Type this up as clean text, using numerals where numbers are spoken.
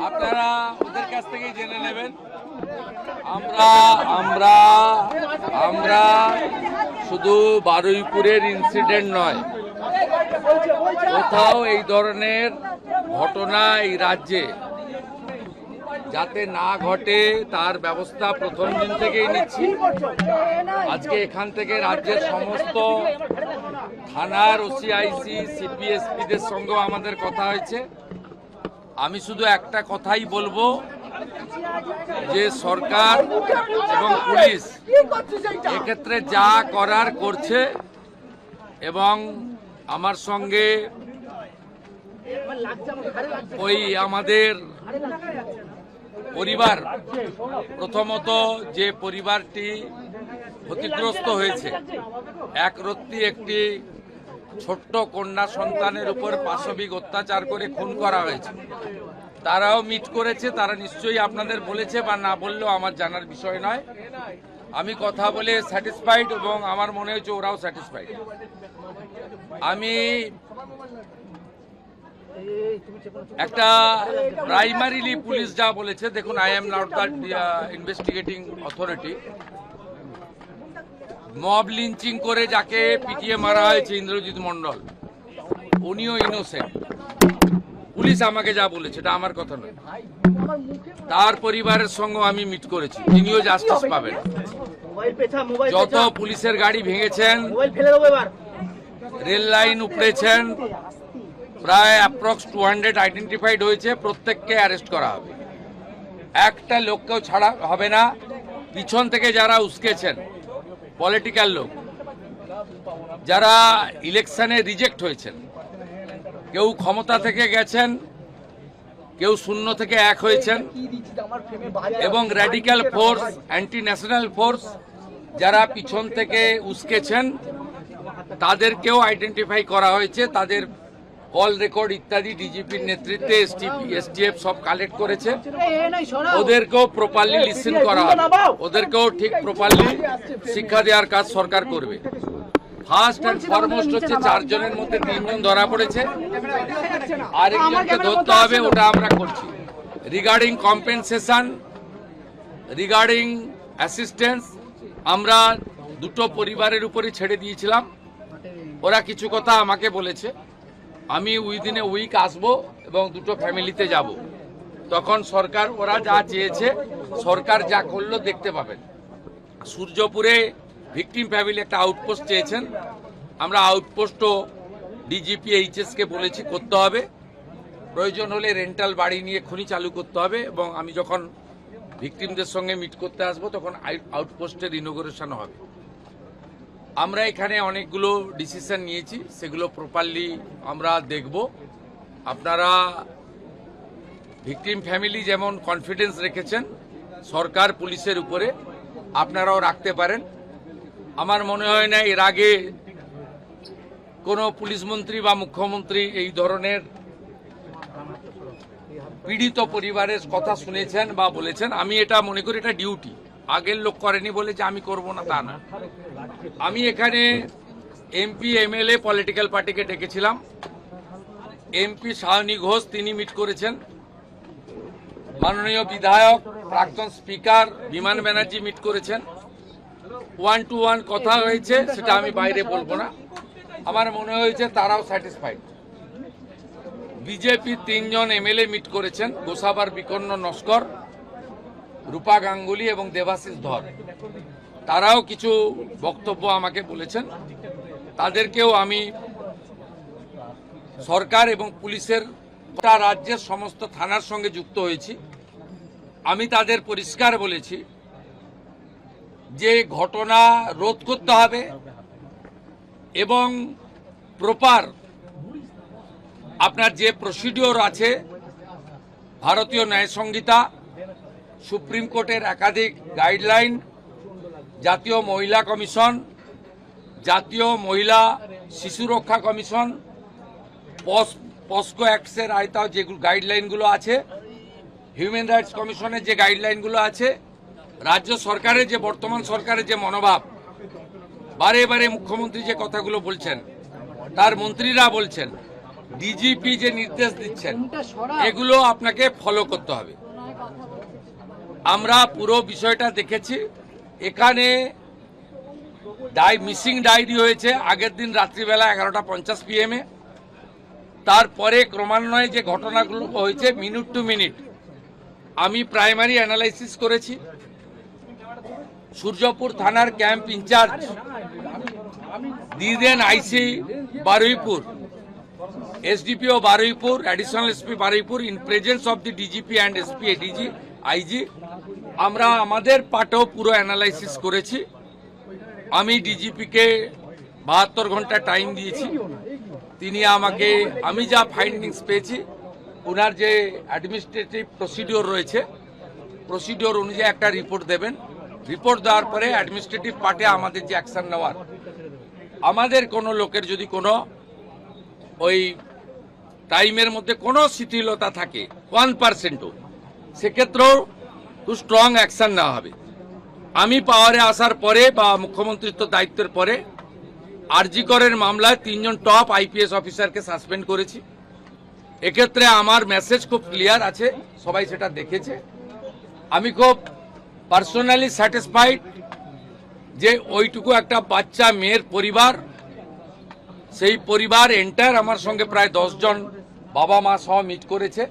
আপনারা ওদের কাছ থেকেই জেনে নেবেন। আমরা শুধু বারুইপুরের ইনসিডেন্ট নয়, কোথাও এই ধরনের ঘটনা এই রাজ্যে যাতে না ঘটে তার ব্যবস্থা প্রথম দিন থেকেই নিচ্ছি। আজকে এখান থেকে রাজ্যের সমস্ত থানার ওসিআইসি সিপিএসপিদের সঙ্গেও আমাদের কথা হয়েছে। আমি শুধু একটা কথাই বলবো যে সরকার এবং পুলিশ এক্ষেত্রে যা করার করছে, এবং আমার সঙ্গে ওই আমাদের পরিবার, প্রথমত যে পরিবারটি ক্ষতিগ্রস্ত হয়েছে, একরত্তি একটি ছোট্ট কন্যা সন্তানের উপর পাশবিক অত্যাচার করে খুন করা হয়েছে, তারাও মিট করেছে। তারা নিশ্চয়ই আপনাদের বলেছে, বা না বললেও আমার জানার বিষয় নয়। আমি কথা বলে স্যাটিসফাইড এবং আমার মনে হচ্ছে ওরাও স্যাটিসফাইড। আমি একটা প্রাইমারিলি পুলিশ যা বলেছে, দেখুন, I am not the investigating authority. Mob lynching করে যাকে পিটিয়ে মারা হয়েছে ইন্দ্রজিৎ মণ্ডল, উনিও ইনোসেন্ট। পুলিশ আমাকে যা বলেছে, এটা আমার কথা নয়। তার পরিবারের সঙ্গে আমি মিট করেছি, তিনিও জাস্টিস পাবেন। যত পুলিশের গাড়ি ভেঙেছেন, রেল লাইন উপড়েছেন, প্রায় অ্যাপ্রক্স 200 আইডেন্টিফাইড হয়েছে, প্রত্যেককে অ্যারেস্ট করা হবে। একটা লোককেও ছাড়া হবে না। পিছন থেকে যারা উস্কেছেন, পলিটিক্যাল লোক যারা ইলেকশনে রিজেক্ট হয়েছেন, কেউ ক্ষমতা থেকে গেছেন, কেউ শূন্য থেকে এক হয়েছেন, এবং radical force, anti national force যারা পিছন থেকে উস্কেছেন, তাদেরকেও আইডেন্টিফাই করা হয়েছে। তাদের কল রেকর্ড ইত্যাদি ডিজিপির নেতৃত্বে এসটিএফ সব কালেক্ট করেছে। ওদেরকেও প্রপারলি লিসেন করা হবে, ওদেরকেও ঠিক প্রপারলি শিক্ষা দেওয়ার কাজ সরকার করবে। ফার্স্ট অ্যান্ড ফরমোস্ট হচ্ছে 4 জনের মধ্যে 3 জন ধরা পড়েছে, আরেকজনকে ধরতে হবে, ওটা আমরা করছি। রিগার্ডিং কম্পেনসেশন, রিগার্ডিং অ্যাসিস্ট্যান্স, আমরা দুটো পরিবারের উপরে ছেড়ে দিয়েছিলাম। ওরা কিছু কথা আমাকে বলেছে, আমি উইদিন এ উইক আসবো এবং দুটো ফ্যামিলিতে যাব। তখন সরকার, ওরা যা চেয়েছে, সরকার যা করলো দেখতে পাবেন। সূর্যপুরে ভিকটিম ফ্যামিলি একটা আউটপোস্ট চেয়েছেন, আমরা আউটপোস্টও ডিজিপি এইচএসকে বলেছি করতে হবে। প্রয়োজন হলে রেন্টাল বাড়ি নিয়ে খনি চালু করতে হবে, এবং আমি যখন ভিকটিমদের সঙ্গে মিট করতে আসবো তখন আউটপোস্টের ইনোগ্রেশন হবে। আমরা এখানে অনেকগুলো ডিসিশন নিয়েছি, সেগুলো প্রপারলি আমরা দেখব। আপনারা ভিকটিম ফ্যামিলি যেমন কনফিডেন্স রেখেছেন সরকার পুলিশের উপরে, আপনারাও রাখতে পারেন। আমার মনে হয় না এর আগে কোনো পুলিশ মন্ত্রী বা মুখ্যমন্ত্রী এই ধরনের পীড়িত পরিবারের কথা শুনেছেন বা বলেছেন। আমি এটা মনে করি এটা ডিউটি, আগের লোক করেনি বলে যে আমি করব না তা না। আমি এখানে এমপি এমএলএ পলিটিক্যাল পার্টিকে ডেকেছিলাম। এমপি সায়নী ঘোষ তিনি মিট করেছেন, মাননীয় বিধায়ক প্রাক্তন স্পিকার বিমান ব্যানার্জি মিট করেছেন। 1-to-1 কথা হয়েছে, সেটা আমি বাইরে বলবো না। আমার মনে হয়েছে তারাও স্যাটিসফাইড। বিজেপি 3 জন এমএলএ মিট করেছেন, গোসাবার বিকন্ন নস্কর, রূপা গাঙ্গুলি এবং দেবাশিস ধর। তারাও কিছু বক্তব্য আমাকে বলেছেন। তাদেরকেও আমি সরকার এবং পুলিশের গোটা রাজ্যের সমস্ত থানার সঙ্গে যুক্ত হয়েছি। আমি তাদের পরিষ্কার বলেছি যে ঘটনা রোধ করতে হবে এবং প্রপার আপনার যে প্রসিডিওর আছে, ভারতীয় ন্যায় সংহিতা, সুপ্রিম কোর্টের একাধিক গাইডলাইন, জাতীয় মহিলা কমিশন, জাতীয় মহিলা শিশু রক্ষা কমিশন, পস্কো অ্যাক্টসের আয়তায় যে গাইডলাইনগুলো আছে, হিউম্যান রাইটস কমিশনের যে গাইডলাইনগুলো আছে, রাজ্য সরকারের যে বর্তমান সরকারের যে মনোভাব, বারে বারে মুখ্যমন্ত্রী যে কথাগুলো বলছেন, তার মন্ত্রীরা বলছেন, ডিজিপি যে নির্দেশ দিচ্ছেন এগুলো আপনাকে ফলো করতে হবে। আমরা পুরো বিষয়টা দেখেছি। এখানে মিসিং ডায়েরি হয়েছে আগের দিন রাত্রিবেলা 11:50 PM তারপরে ক্রমান্বয়ে যে ঘটনাগুলো হয়েছে মিনিট টু মিনিট আমি প্রাইমারি অ্যানালাইসিস করেছি। সূর্যপুর থানার ক্যাম্প ইনচার্জ দিদেন IC Baruipur, SDPO Baruipur, additional SP Baruipur in presence of the DGP and SP ADG IG আমরা আমাদের পার্টেও পুরো অ্যানালাইসিস করেছি। আমি ডিজিপিকে 72 ঘন্টা টাইম দিয়েছি। তিনি আমাকে আমি যা ফাইন্ডিংস পেয়েছি ওনার যে অ্যাডমিনিস্ট্রেটিভ প্রসিডিওর রয়েছে প্রসিডিওর অনুযায়ী একটা রিপোর্ট দেবেন। রিপোর্ট দেওয়ার পরে অ্যাডমিনিস্ট্রেটিভ পার্টে আমাদের যে অ্যাকশন নেওয়ার, আমাদের কোনো লোকের যদি কোনো ওই টাইমের মধ্যে কোনো শিথিলতা থাকে 1%ও, সেক্ষেত্রেও খুব স্ট্রং অ্যাকশন নেওয়া হবে। আমি পাওয়ারে আসার পরে বা মুখ্যমন্ত্রীত্ব দায়িত্বের পরে আরজি করের মামলায় 3 জন টপ আইপিএস অফিসারকে সাসপেন্ড করেছি। এক্ষেত্রে আমার মেসেজ খুব ক্লিয়ার আছে, সবাই সেটা দেখেছে। আমি খুব পার্সোনালি স্যাটিসফাইড যে ওইটুকু একটা বাচ্চা মেয়ের পরিবার, সেই পরিবার এন্টায়ার আমার সঙ্গে প্রায় 10 জন বাবা মা সহ মিট করেছে।